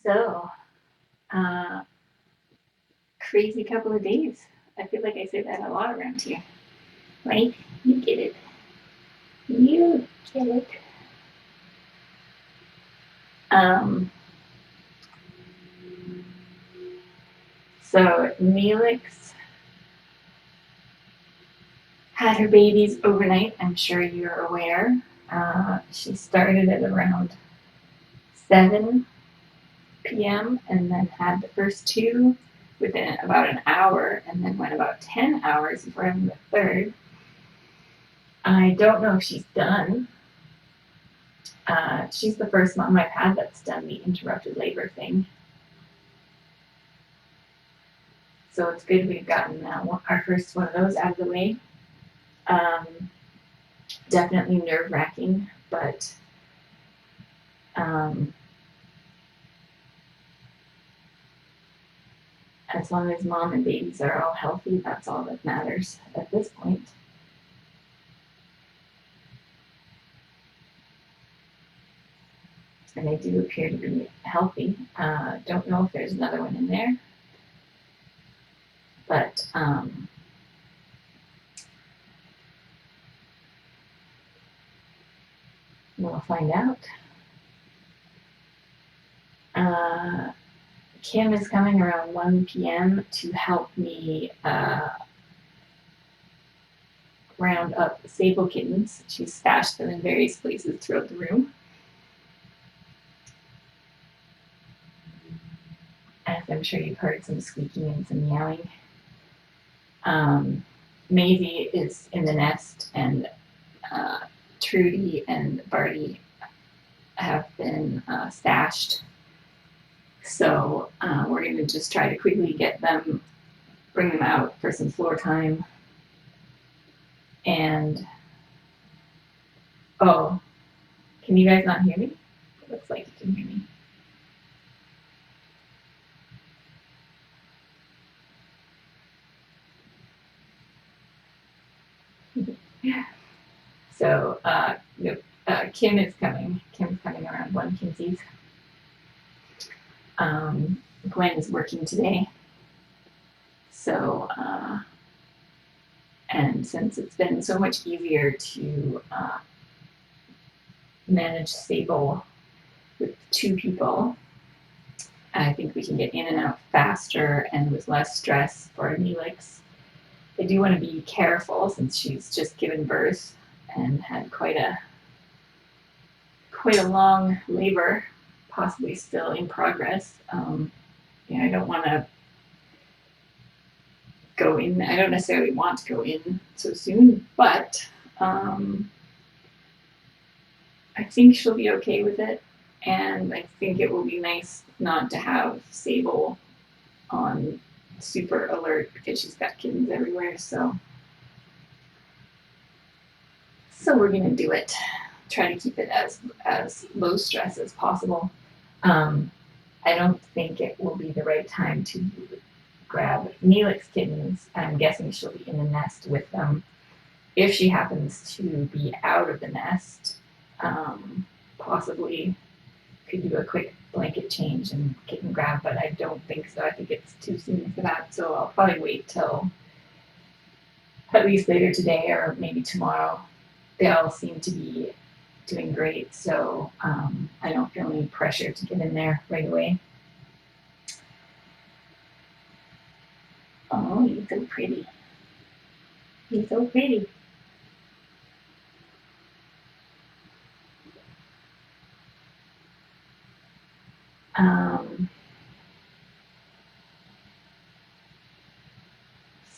So, crazy couple of days. I feel like I say that a lot around here. Right? You get it. You get it. So Neelix had her babies overnight. I'm sure you're aware. She started at around 7 p.m. and then had the first two within about an hour, and then went about 10 hours before having the third. I don't know if she's done. She's the first mom I've had that's done the interrupted labor thing. So it's good we've gotten our first one of those out of the way. Definitely nerve-wracking, but as long as mom and babies are all healthy, that's all that matters at this point. And they do appear to be healthy. Don't know if there's another one in there, but we'll find out. Kim is coming around 1 p.m. to help me round up sable kittens. She's stashed them in various places throughout the room. As I'm sure you've heard some squeaking and some meowing. Maisie is in the nest, and Trudy and Barty have been stashed. So we're going to just try to quickly get them, bring them out for some floor time. And, oh, can you guys not hear me? It looks like you can hear me. So Kim is coming. Kim's coming around 1 Kinsey's. Gwen is working today. So, and since it's been so much easier to manage Sable with 2 people, I think we can get in and out faster and with less stress for Neelix. I do want to be careful since she's just given birth and had quite a long labor, possibly still in progress. I don't want to go in. I don't necessarily want to go in so soon, but I think she'll be okay with it, and I think it will be nice not to have Sable on super alert because she's got kittens everywhere. So we're gonna do it. Try to keep it as low stress as possible. I don't think it will be the right time to grab Neelix kittens. I'm guessing she'll be in the nest with them. If she happens to be out of the nest, possibly could do a quick blanket change and kitten grab, but I don't think so. I think it's too soon for that, so I'll probably wait till at least later today or maybe tomorrow. They all seem to be doing great, so I don't feel any pressure to get in there right away. Oh, he's so pretty. He's so pretty.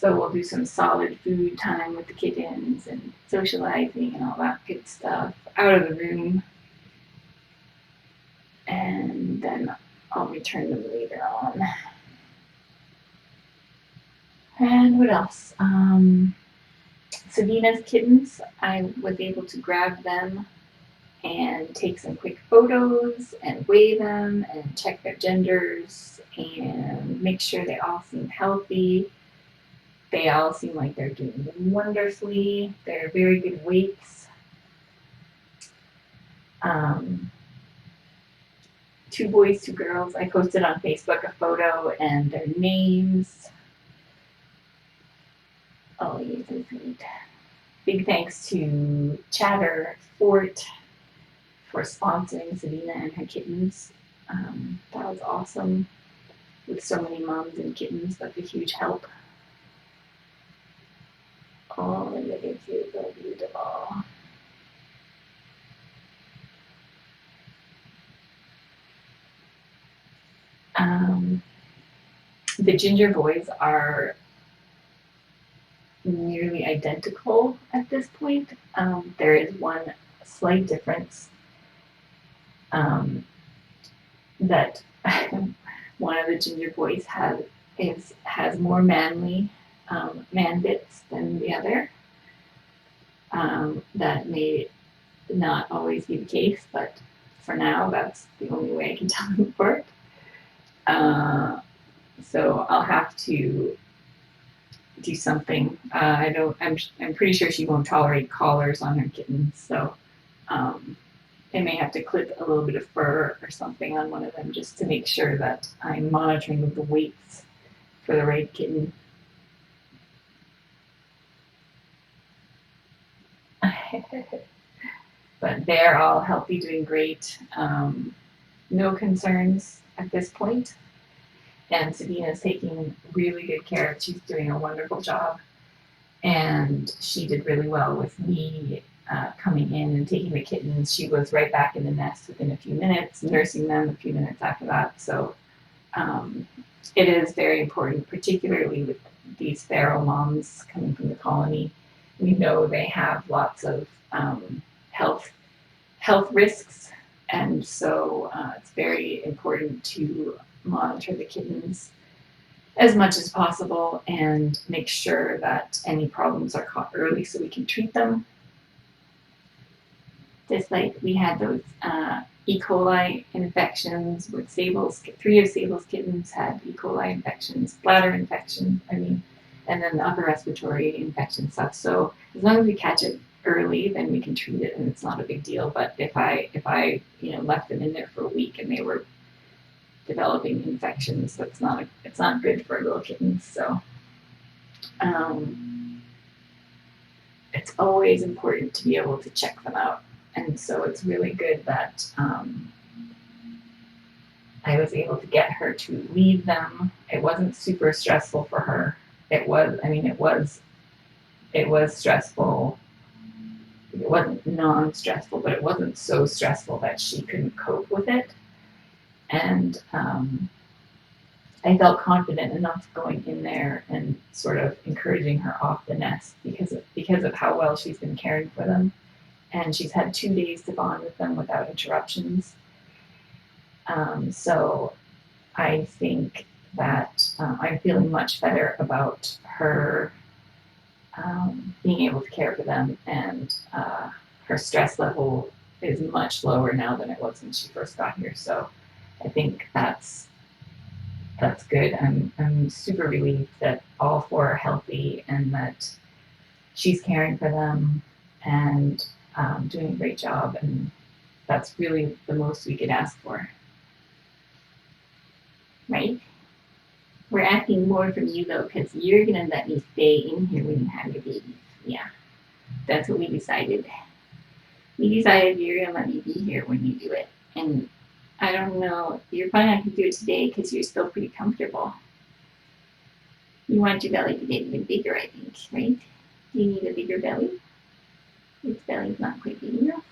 So we'll do some solid food time with the kittens and socializing and all that good stuff out of the room. And then I'll return them later on. And what else? Savina's kittens, I was able to grab them and take some quick photos and weigh them and check their genders and make sure they all seem healthy. They all seem like they're doing wonderfully. They're very good weights. 2 boys, 2 girls. I posted on Facebook a photo and their names. Oh, you're so sweet. Big thanks to Chatter Fort for sponsoring Sabina and her kittens. That was awesome. With so many moms and kittens, that's a huge help. Oh, look at you, so beautiful. The ginger boys are nearly identical at this point. There is one slight difference that one of the ginger boys has more manly man bits than the other. That may not always be the case, but for now, that's the only way I can tell them apart. So I'll have to do something. I'm pretty sure she won't tolerate collars on her kittens, so I may have to clip a little bit of fur or something on one of them just to make sure that I'm monitoring the weights for the right kitten. But they're all healthy, doing great. No concerns at this point. And Sabina's taking really good care. She's doing a wonderful job. And she did really well with me coming in and taking the kittens. She was right back in the nest within a few minutes, nursing them a few minutes after that. So it is very important, particularly with these feral moms coming from the colony. We know they have lots of health risks, and so it's very important to monitor the kittens as much as possible and make sure that any problems are caught early so we can treat them. Just like we had those E. coli infections with Sable's, 3 of Sable's kittens had E. coli infections, bladder infection, and then the upper respiratory infection stuff. So as long as we catch it early, then we can treat it and it's not a big deal. But if I left them in there for a week and they were developing infections, it's not good for little kittens. So it's always important to be able to check them out. And so it's really good that I was able to get her to leave them. It wasn't super stressful for her. It was stressful. It wasn't non-stressful, but it wasn't so stressful that she couldn't cope with it. And I felt confident enough going in there and sort of encouraging her off the nest because of how well she's been caring for them. And she's had 2 days to bond with them without interruptions. So I think that I'm feeling much better about her being able to care for them, and her stress level is much lower now than it was when she first got here. So I think that's good. I'm super relieved that all 4 are healthy and that she's caring for them and doing a great job, and that's really the most we could ask for. Right? We're asking more from you though, because you're gonna let me stay in here when you have your babies. Yeah, that's what we decided. We decided you're gonna let me be here when you do it, and I don't know. You're probably not gonna do it today because you're still pretty comfortable. You want your belly to get even bigger, I think, right? Do you need a bigger belly? Its belly's not quite big enough.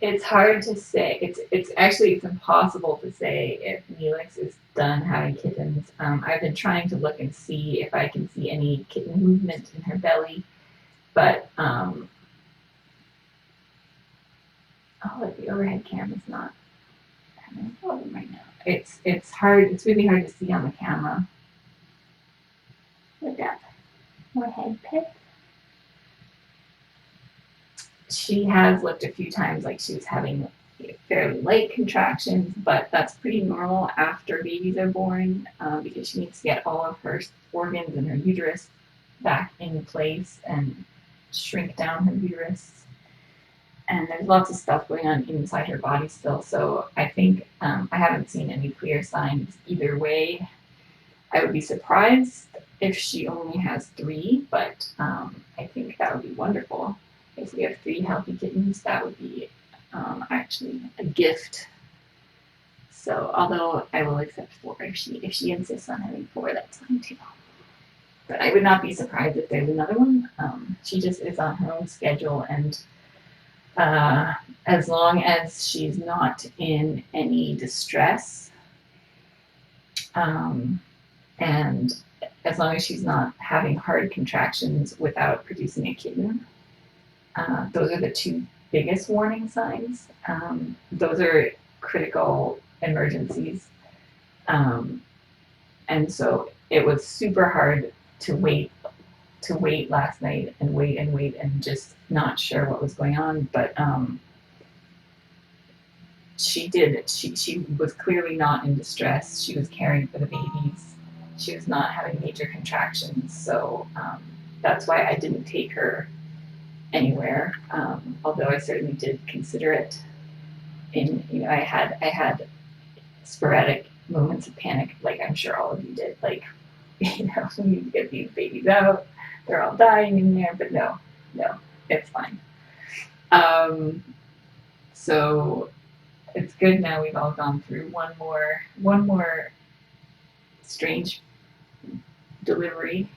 It's hard to say. It's impossible to say if Neelix is done having kittens. I've been trying to look and see if I can see any kitten movement in her belly, but the overhead cam is not having a problem right now. It's hard. It's really hard to see on the camera. Look up. More head pip. She has looked a few times like she was having fairly light contractions, but that's pretty normal after babies are born because she needs to get all of her organs in her uterus back in place and shrink down her uterus. And there's lots of stuff going on inside her body still. So I think I haven't seen any clear signs either way. I would be surprised if she only has 3, but I think that would be wonderful. If we have 3 healthy kittens, that would be actually a gift. So although I will accept 4 if she insists on having 4, that's fine too. But I would not be surprised if there's another one. She just is on her own schedule, and as long as she's not in any distress, and as long as she's not having hard contractions without producing a kitten, those are the 2 biggest warning signs. Those are critical emergencies. And so it was super hard to wait last night and wait and just not sure what was going on. But she was clearly not in distress. She was caring for the babies. She was not having major contractions. So that's why I didn't take her anywhere. Although I certainly did consider it. I had sporadic moments of panic, like I'm sure all of you did. Like, we need to get these babies out. They're all dying in there, but no, it's fine. So it's good now we've all gone through one more strange delivery.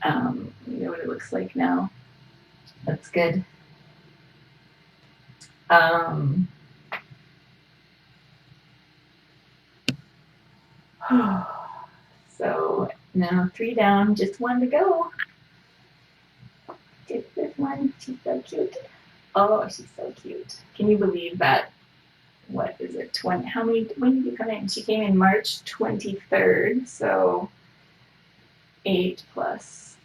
You know what it looks like now. That's good. So now 3 down, just 1 to go. Just this one. She's so cute. Oh, she's so cute. Can you believe that? What is it? 20? How many? When did you come in? She came in March 23rd. So 8 plus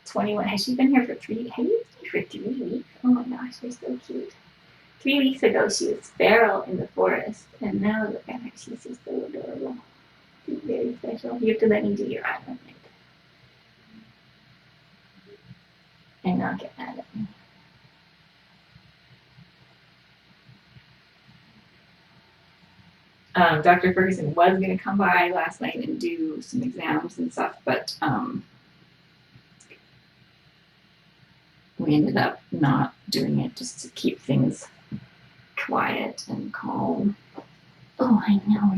21. Has she been here for 3? Have you been here for 3 weeks? Oh my gosh, they're so cute. 3 weeks ago, she was feral in the forest, and now look at her. She's just so adorable. She's very special. You have to let me do your eye movement. And not get mad at me. Dr. Ferguson was going to come by last night and do some exams and stuff, but we ended up not doing it just to keep things quiet and calm. Oh, I know.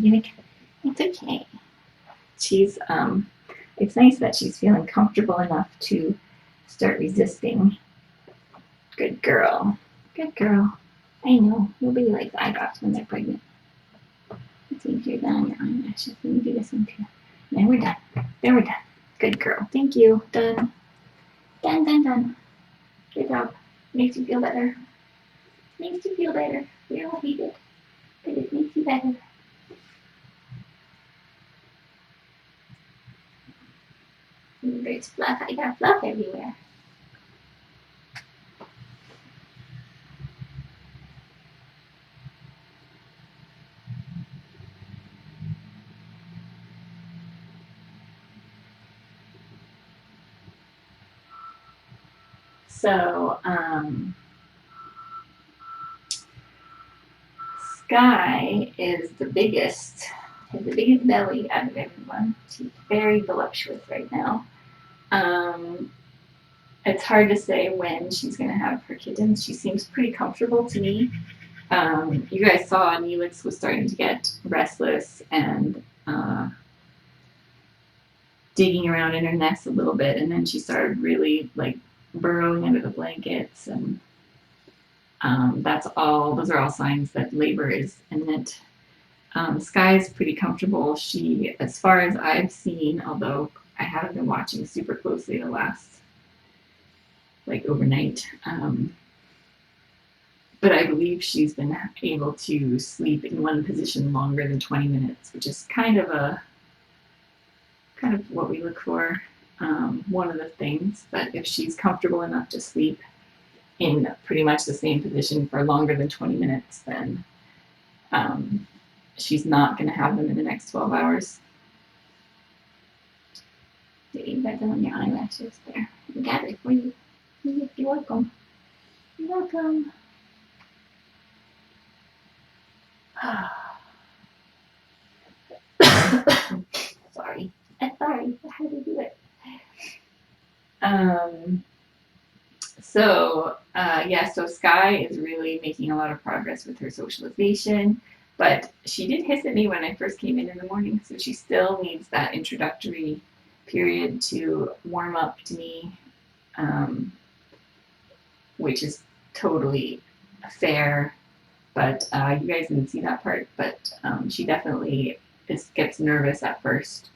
It's okay. She's it's nice that she's feeling comfortable enough to start resisting. Good girl. Good girl. I know. You'll be like eye drops when they're pregnant. Let's see if you're done on your eyelashes. Let me do this one too. Then we're done. Then we're done. Good girl. Thank you. Done. Done. Good job. Makes you feel better. Makes you feel better. We all hate it, but it makes you better. There's fluff. I got fluff everywhere. So, Skye is the biggest, has the biggest belly out of everyone. She's very voluptuous right now. It's hard to say when she's going to have her kittens. She seems pretty comfortable to me. You guys saw Neelix was starting to get restless and digging around in her nest a little bit, and then she started really like burrowing under the blankets, and those are all signs that labor is imminent. Skye is pretty comfortable. She, as far as I've seen, although I haven't been watching super closely the last, like overnight, but I believe she's been able to sleep in one position longer than 20 minutes, which is kind of what we look for. One of the things, but if she's comfortable enough to sleep in pretty much the same position for longer than 20 minutes, then she's not going to have them in the next 12 hours. You got them on your eyelashes there. I got it for you. You're welcome. You're welcome. Sorry. I'm sorry. How did I do it? So Skye is really making a lot of progress with her socialization, but she did hiss at me when I first came in the morning, so she still needs that introductory period to warm up to me, which is totally fair. But you guys didn't see that part, but she definitely gets nervous at first,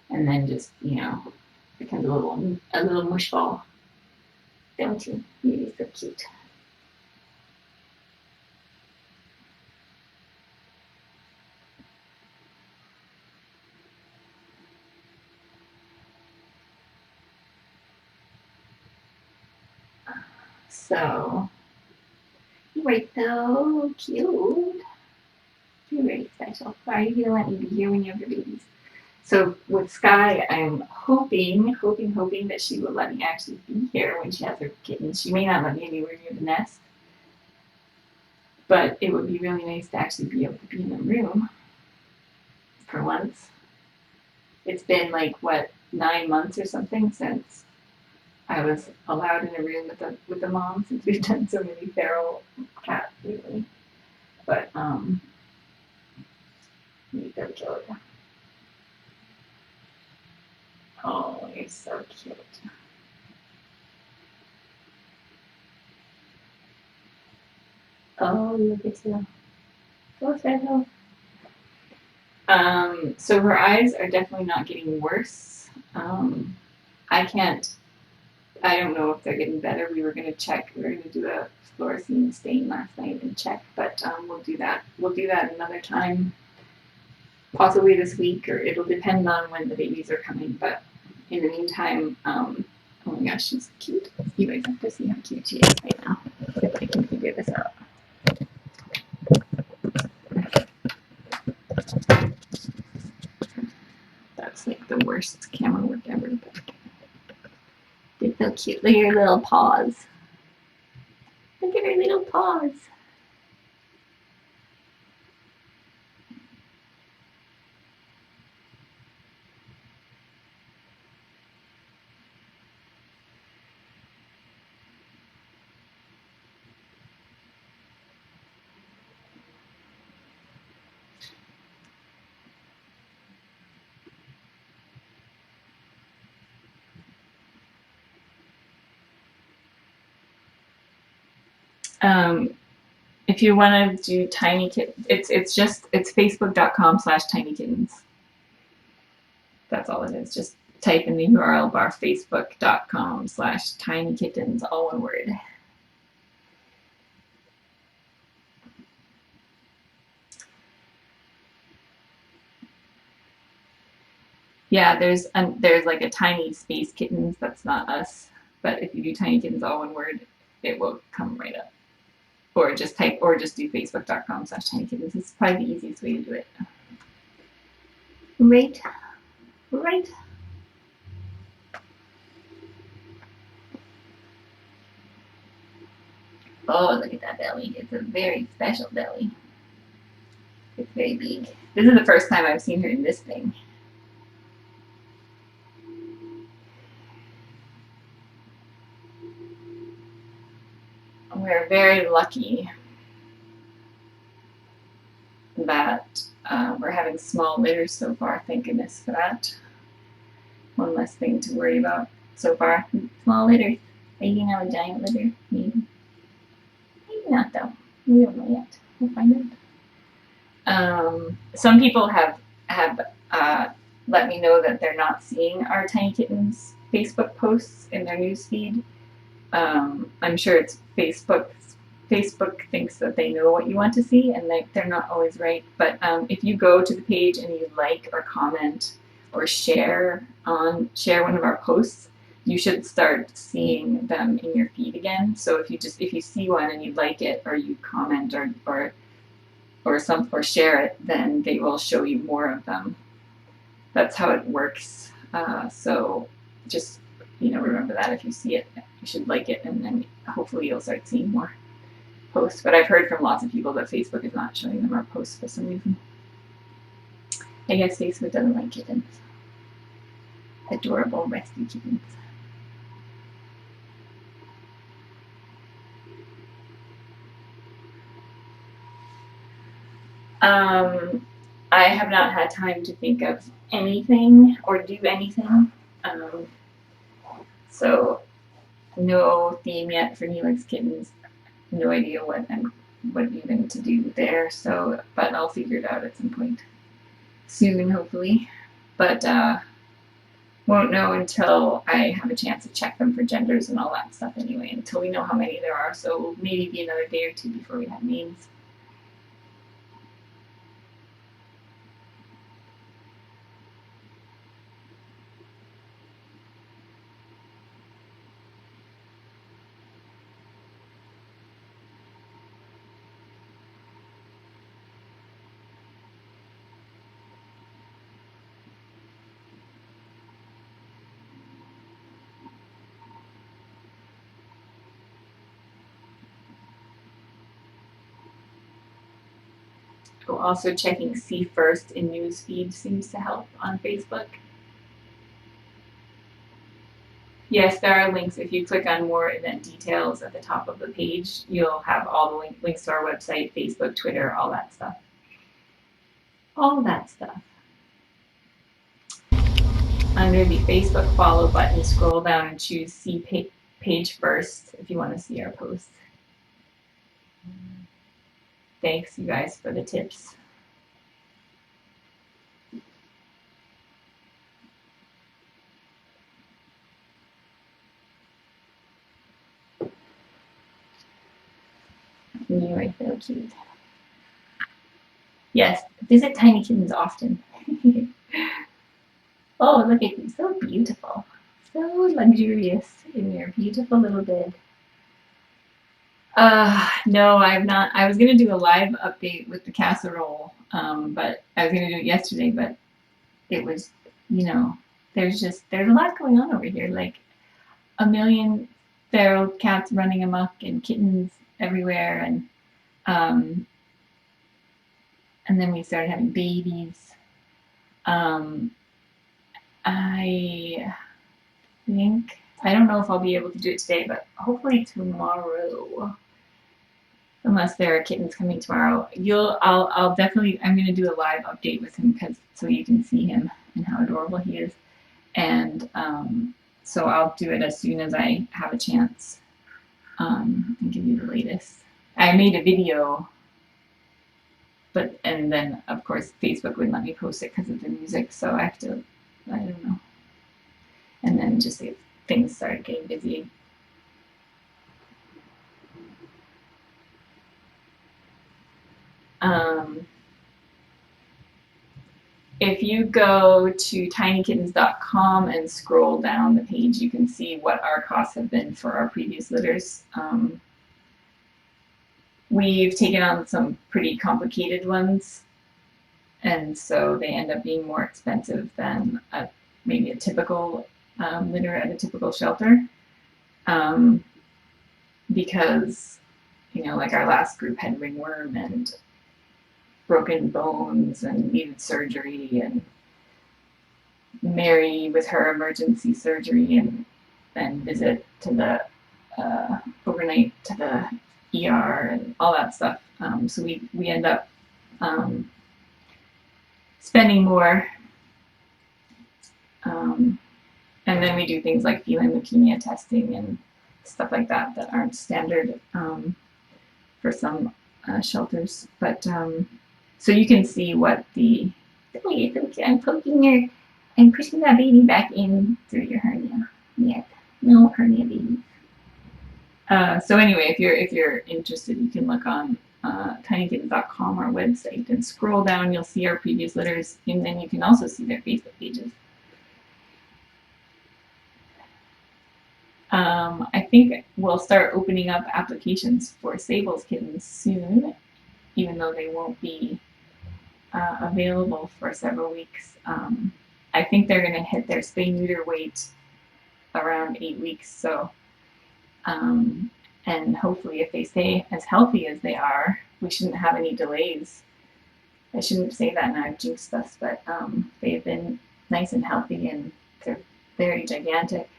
and then just becomes a little mush ball. Don't you? You're so cute. So, you were so cute. You're very special. Why are you going to let me be here when you have your babies? So with Skye, I'm hoping that she will let me actually be here when she has her kittens. She may not let me anywhere near the nest, but it would be really nice to actually be able to be in the room for once. It's been 9 months or something since I was allowed in a room with the mom, since we've done so many feral cats lately. But you go kill it. Oh, you're so cute. Oh, look at you. Go special. So her eyes are definitely not getting worse. I don't know if they're getting better. We were going to check. We were going to do a fluorescein stain last night and check, but we'll do that. We'll do that another time, possibly this week, or it'll depend on when the babies are coming. But in the meantime, oh my gosh, she's cute. You guys have to see how cute she is right now. If I can figure this out. That's the worst camera work ever. They're so cute. Look at her little paws. Look at her little paws. If you want to do tiny kittens, it's facebook.com/tinykittens. That's all it is. Just type in the URL bar facebook.com/tinykittens, all one word. Yeah, there's a tiny space kittens. That's not us. But if you do tiny kittens, all one word, it will come right up. Or just do facebook.com/tinykittens. It's probably the easiest way to do it. Right. Oh, look at that belly. It's a very special belly. It's very big. This is the first time I've seen her in this thing. We're very lucky that we're having small litters so far. Thank goodness for that. One less thing to worry about so far. Small litters. Are you gonna have a giant litter? Maybe. Maybe not though. We don't know yet. We'll find out. Some people have let me know that they're not seeing our Tiny Kittens Facebook posts in their newsfeed. I'm sure it's Facebook. Facebook thinks that they know what you want to see, and they're not always right. But if you go to the page and you like or comment or share one of our posts, you should start seeing them in your feed again. So if you see one and you like it, or you comment or share it, then they will show you more of them. That's how it works. So just, remember that if you see it, you should like it, and then hopefully you'll start seeing more posts. But I've heard from lots of people that Facebook is not showing them our posts for some reason. I guess Facebook doesn't like kittens. Adorable rescue kittens. I have not had time to think of anything or do anything. So no theme yet for Neelix Kittens. No idea what even to do there. So, but I'll figure it out at some point soon, hopefully. But won't know until I have a chance to check them for genders and all that stuff anyway, until we know how many there are. So it'll maybe be another day or two before we have names. Also checking see first in newsfeed seems to help on Facebook. Yes, there are links. If you click on more event details at the top of the page, you'll have all the links to our website, Facebook, Twitter, all that stuff. All that stuff. Under the Facebook follow button, scroll down and choose see page first if you want to see our posts. Thanks, you guys, for the tips. You are so cute. Yes, visit Tiny Kittens often. Oh, look at you, so beautiful. So luxurious in your beautiful little bed. No, I've not. I was going to do a live update with the casserole, but I was going to do it yesterday, but it was, there's a lot going on over here. Like a million feral cats running amok and kittens everywhere. And then we started having babies. I think, I don't know if I'll be able to do it today, but hopefully tomorrow. Unless there are kittens coming tomorrow, I'll definitely, I'm going to do a live update with him so you can see him and how adorable he is. And so I'll do it as soon as I have a chance and give you the latest. I made a video, and then of course Facebook wouldn't let me post it because of the music, so I have to, I don't know. And then just things started getting busy. If you go to tinykittens.com and scroll down the page, you can see what our costs have been for our previous litters. We've taken on some pretty complicated ones, and so they end up being more expensive than maybe a typical litter at a typical shelter. Because, like our last group had ringworm and broken bones and needed surgery, and Mary with her emergency surgery and visit to the overnight to the ER and all that stuff. So we end up spending more. And then we do things like feline leukemia testing and stuff like that aren't standard for some shelters. But so you can see what I'm pushing that baby back in through your hernia. Yeah, no hernia baby. So anyway, if you're interested, you can look on tinykittens.com, our website, and scroll down. You'll see our previous litters, and then you can also see their Facebook pages. I think we'll start opening up applications for Sable's kittens soon, even though they won't be available for several weeks. I I think they're going to hit their spay-neuter weight around 8 weeks. So, and hopefully if they stay as healthy as they are, we shouldn't have any delays. I shouldn't say that now, I've jinxed us, but they've been nice and healthy, and they're very gigantic.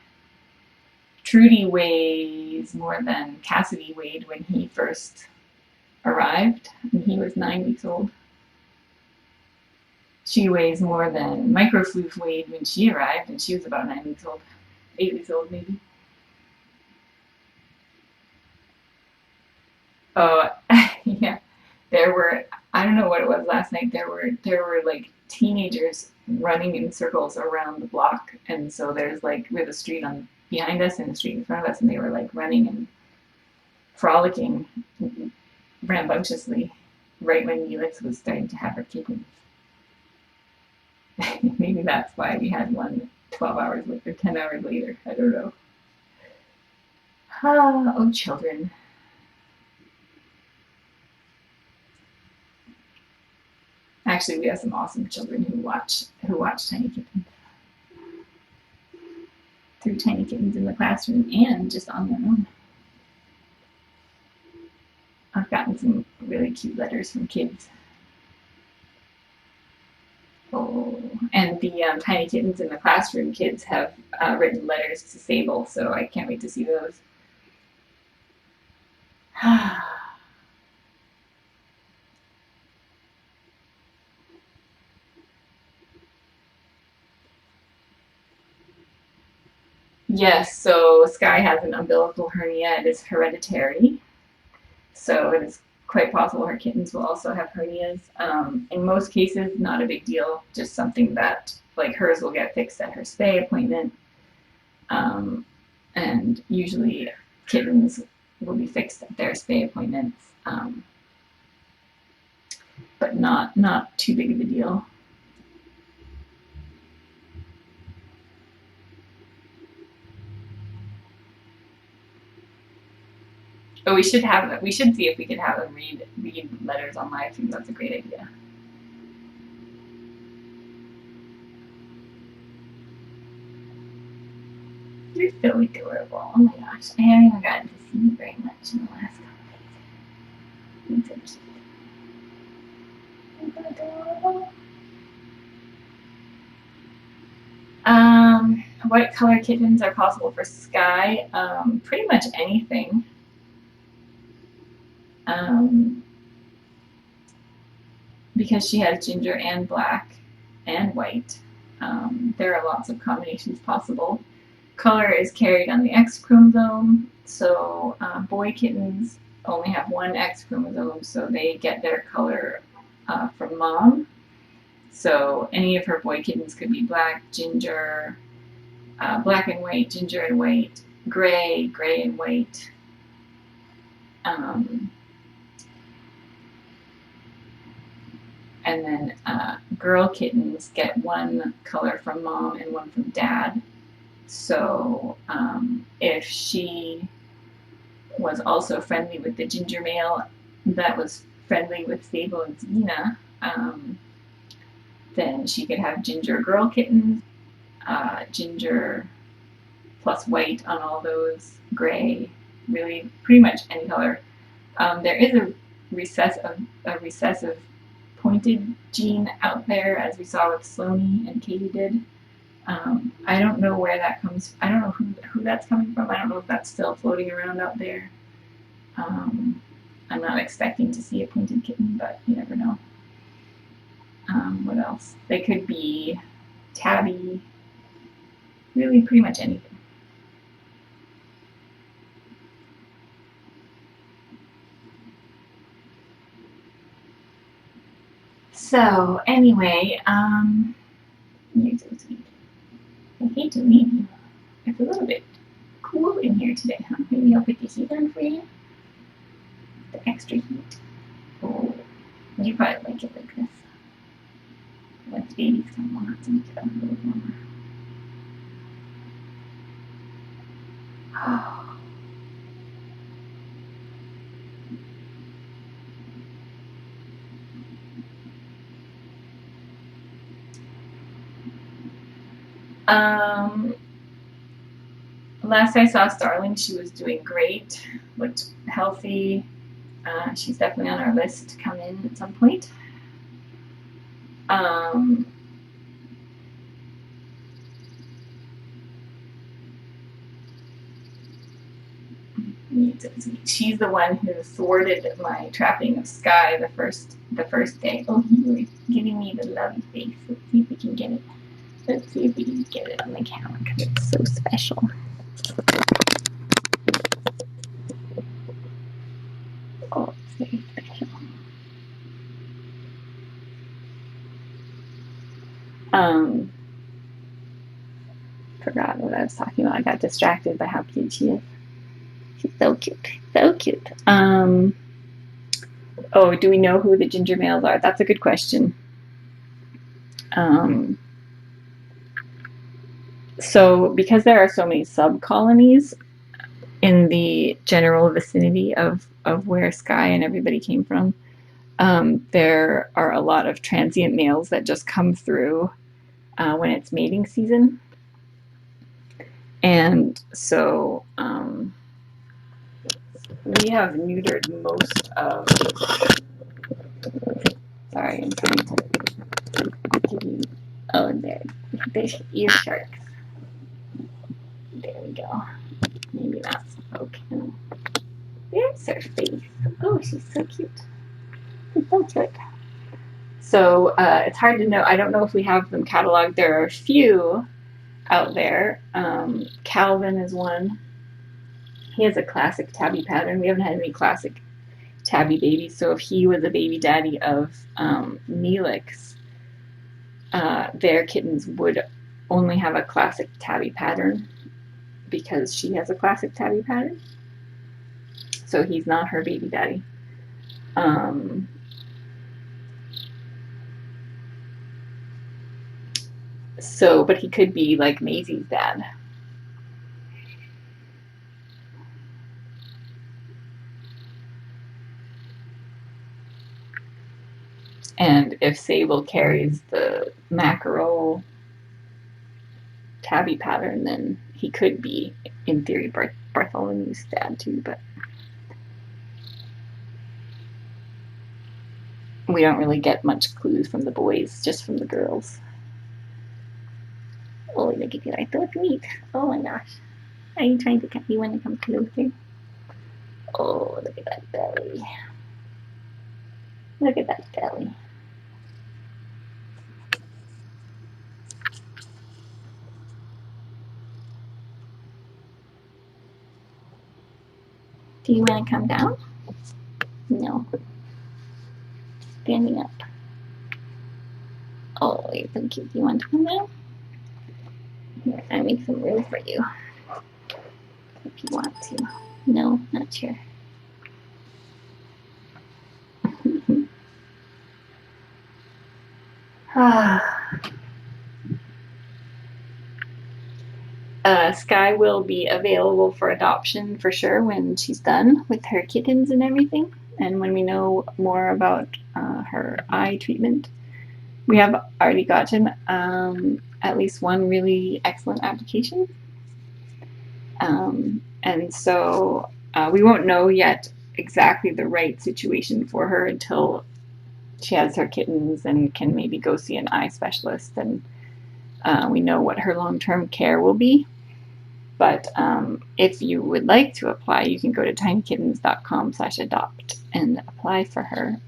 Trudy weighs more than Cassidy weighed when he first arrived, and he was 9 weeks old. She weighs more than Microfloof weighed when she arrived, and she was about 9 weeks old. 8 weeks old, maybe. Oh, yeah. There were, I don't know what it was last night. There were like teenagers running in circles around the block, and so there's like we have a street on behind us and a street in front of us, and they were like running and frolicking rambunctiously right when Neelix was starting to have her kittens. Maybe that's why we had one 12 hours later, 10 hours later. I don't know. Ah, oh, children. Actually, we have some awesome children who watch Tiny Kittens through Tiny Kittens in the classroom and just on their own. I've gotten some really cute letters from kids. Oh, and the Tiny Kittens in the classroom kids have written letters to Sable, so I can't wait to see those. Yes, so Skye has an umbilical hernia. It is hereditary, so it is quite possible her kittens will also have hernias. In most cases, not a big deal, just something that, like hers will get fixed at her spay appointment. And usually kittens will be fixed at their spay appointments, but not too big of a deal. But we should see if we could have them read letters on live stream. That's a great idea. You're so adorable. Oh my gosh, I haven't even gotten to see you very much in the last couple days. You're so cute. You're adorable. What color kittens are possible for Skye? Pretty much anything. Because she has ginger and black and white, there are lots of combinations possible. Color is carried on the X chromosome, so boy kittens only have one X chromosome, so they get their color from mom. So any of her boy kittens could be black, ginger, black and white, ginger and white, gray, gray and white. And then girl kittens get one color from mom and one from dad. So if she was also friendly with the ginger male that was friendly with Sable and Zena, then she could have ginger girl kittens, ginger plus white on all those, gray, really pretty much any color. There is a recessive pointed gene out there, as we saw with Sloane and Katie did. I don't know where that comes. I don't know who that's coming from. I don't know if that's still floating around out there. I'm not expecting to see a pointed kitten, but you never know. What else? They could be tabby. Really, pretty much anything. So anyway, you're so sweet. I hate to leave you. It's a little bit cool in here today, huh? Maybe I'll put the heat on for you. The extra heat. Oh, you probably like it like this. Let the babies come on to make it a little warmer. Oh. Last I saw Starling, she was doing great, looked healthy. She's definitely on our list to come in at some point. She's the one who thwarted my trapping of Skye the first day. Oh, he was giving me the lovey face. Let's see if we can get it. Let's see if we can get it on the camera because it's so special. Oh, it's very special. Forgot what I was talking about. I got distracted by how cute she is. She's so cute. So cute. Oh, do we know who the ginger males are? That's a good question. So because there are so many sub-colonies in the general vicinity of where Skye and everybody came from, there are a lot of transient males that just come through when it's mating season. And so we have neutered most of... Sorry, I'm trying to give you... Oh, there's ear sharks. There we go. Maybe that's okay. There's her face. Oh, she's so cute. She's so cute. So it's hard to know. I don't know if we have them cataloged. There are a few out there. Calvin is one. He has a classic tabby pattern. We haven't had any classic tabby babies. So if he was a baby daddy of Neelix, their kittens would only have a classic tabby pattern because she has a classic tabby pattern. So he's not her baby daddy. But he could be like Maisie's dad. And if Sable carries the mackerel tabby pattern, then he could be, in theory, Bartholomew's dad too, but we don't really get much clues from the boys, just from the girls. Oh, look at you, I so sweet. Oh my gosh. Are you trying to cut me when it comes closer? Oh, look at that belly. Look at that belly. Do you want to come down? No. Standing up. Oh, you're so cute. Do you want to come down? Here, I make some room for you. If you want to. No, not sure. Skye will be available for adoption for sure when she's done with her kittens and everything, and when we know more about her eye treatment. We have already gotten at least one really excellent application, and so we won't know yet exactly the right situation for her until she has her kittens and can maybe go see an eye specialist, and we know what her long-term care will be. But if you would like to apply, you can go to tinykittens.com/adopt and apply for her.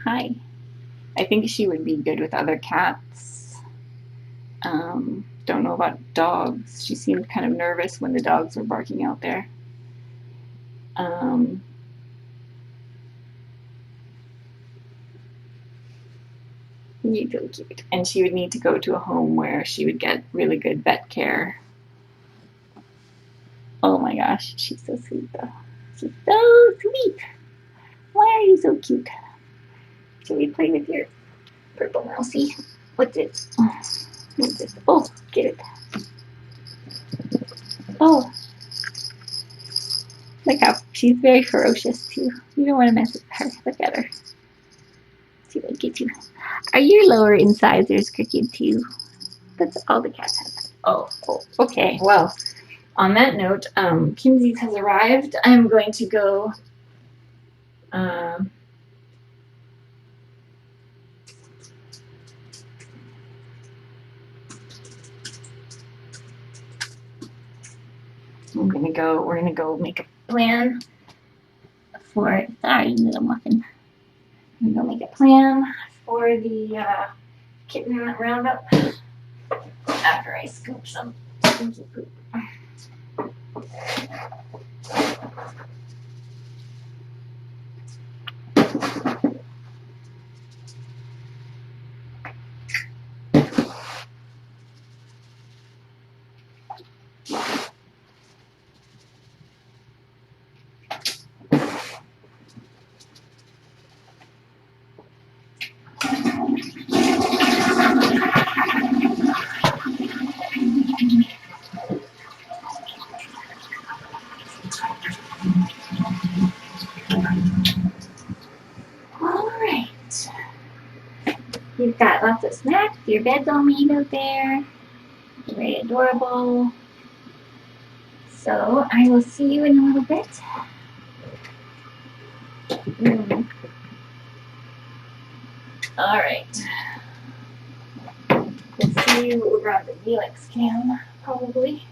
Hi. I think she would be good with other cats. Don't know about dogs. She seemed kind of nervous when the dogs were barking out there. You're so cute. And she would need to go to a home where she would get really good vet care. Oh my gosh, she's so sweet though. She's so sweet. Why are you so cute? Should we play with your purple mousey? What's it? What's this? Oh, get it. Oh. Look how she's very ferocious too. You don't want to mess with her. Look at her. see if I get you. Are your lower incisors crooked too? That's all the cats have. Oh, okay. Well, on that note, Kinsey's has arrived. I'm going to go. We're gonna go make a plan for. Sorry, little muffin. I'm gonna go make a plan for the kitten roundup after I scoop some stinky poop. Alright. You've got lots of snacks. Your bed's all made out there. Very adorable. So I will see you in a little bit. Alright. We'll see you over on the Neelix cam, probably.